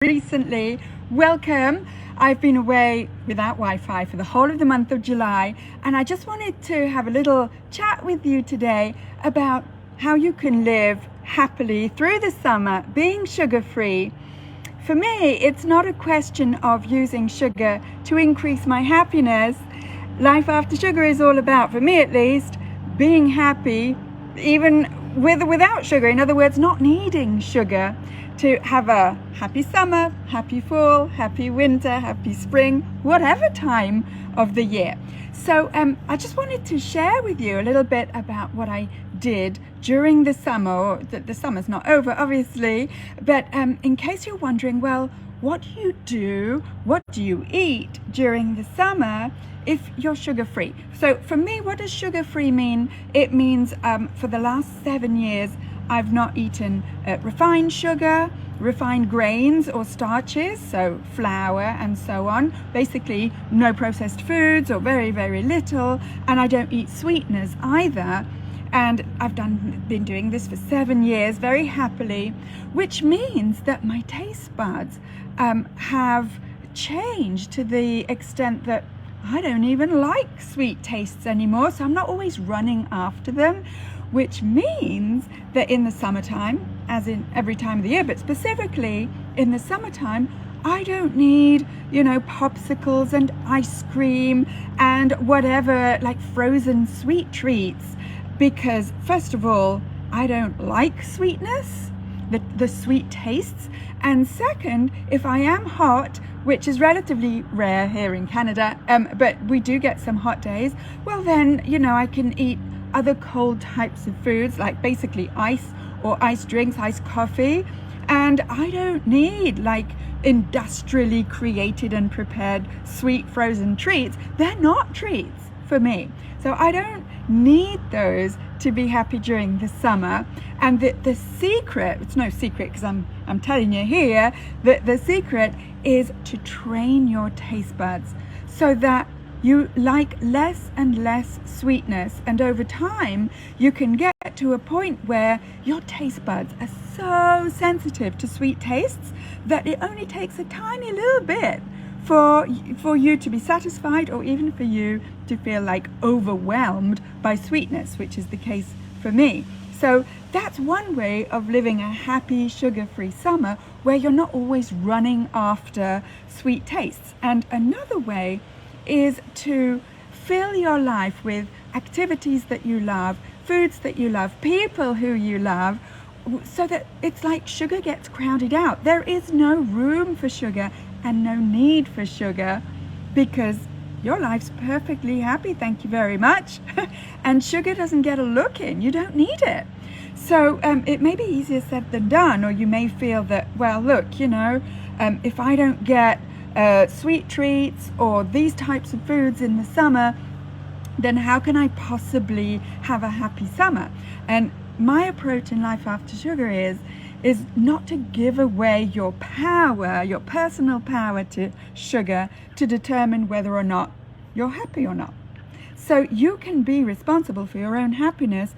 recently. Welcome. I've been away without Wi-Fi for the whole of the month of July, and I just wanted to have a little chat with you today about how you can live happily through the summer being sugar-free. For me, it's not a question of using sugar to increase my happiness. Life after sugar is all about, for me at least, being happy even with or without sugar. In other words, not needing sugar to have a happy summer, happy fall, happy winter, happy spring, whatever time of the year. So I just wanted to share with you a little bit about what I did during the summer. The summer's not over, obviously, but in case you're wondering, well, what do you eat during the summer if you're sugar-free? So for me, what does sugar-free mean? It means for the last 7 years, I've not eaten refined sugar, refined grains or starches, so flour and so on. Basically, no processed foods or very, very little. And I don't eat sweeteners either. And I've been doing this for 7 years very happily, which means that my taste buds have changed to the extent that I don't even like sweet tastes anymore. So I'm not always running after them, which means that in the summertime, as in every time of the year, but specifically in the summertime, I don't need, popsicles and ice cream and whatever, like frozen sweet treats, because first of all, I don't like sweetness, the sweet tastes. And second, if I am hot, which is relatively rare here in Canada, but we do get some hot days, well then, I can eat other cold types of foods, like basically ice or ice drinks, iced coffee. And I don't need like industrially created and prepared sweet frozen treats. They're not treats for me. So I don't need those to be happy during the summer. And the secret, it's no secret because I'm telling you here, that the secret is to train your taste buds so that you like less and less sweetness, and over time you can get to a point where your taste buds are so sensitive to sweet tastes that it only takes a tiny little bit for you to be satisfied, or even for you to feel like overwhelmed by sweetness, which is the case for me. So that's one way of living a happy sugar-free summer, where you're not always running after sweet tastes. And another way is to fill your life with activities that you love, foods that you love, people who you love, so that it's like sugar gets crowded out. There is no room for sugar and no need for sugar, because your life's perfectly happy, thank you very much. And sugar doesn't get a look in, you don't need it. So it may be easier said than done, or you may feel that, well, look, if I don't get sweet treats or these types of foods in the summer, then how can I possibly have a happy summer? And my approach in life after sugar is not to give away your power, your personal power to sugar, to determine whether or not you're happy or not. So you can be responsible for your own happiness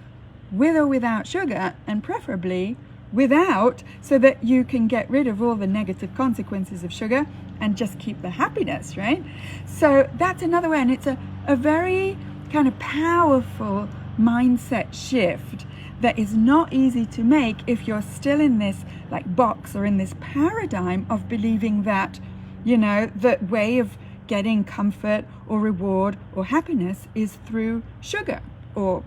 with or without sugar, and preferably without, so that you can get rid of all the negative consequences of sugar and just keep the happiness, right? So that's another way, and it's a very kind of powerful mindset shift that is not easy to make if you're still in this like box or in this paradigm of believing that, the way of getting comfort or reward or happiness is through sugar, or,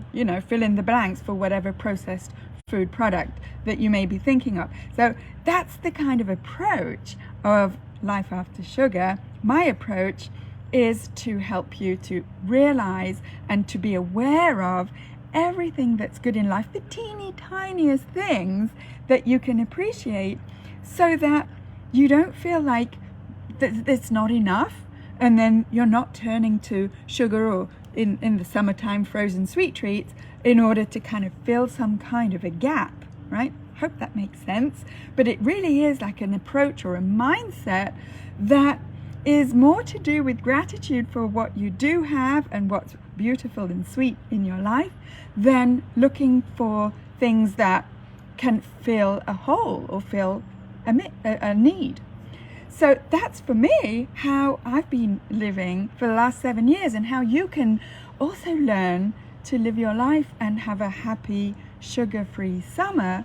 fill in the blanks for whatever processed food product that you may be thinking of. So that's the kind of approach of life after sugar. My approach is to help you to realize and to be aware of everything that's good in life, the teeny tiniest things that you can appreciate, so that you don't feel like it's not enough, and then you're not turning to sugar or in the summertime frozen sweet treats in order to kind of fill some kind of a gap, right? Hope that makes sense. But it really is like an approach or a mindset that is more to do with gratitude for what you do have and what's beautiful and sweet in your life, than looking for things that can fill a hole or fill a need. So that's for me how I've been living for the last 7 years, and how you can also learn to live your life and have a happy sugar-free summer,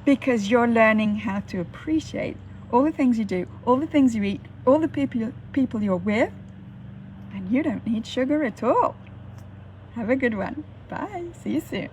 because you're learning how to appreciate all the things you do, all the things you eat, all the people you're with, and you don't need sugar at all. Have a good one. Bye. See you soon.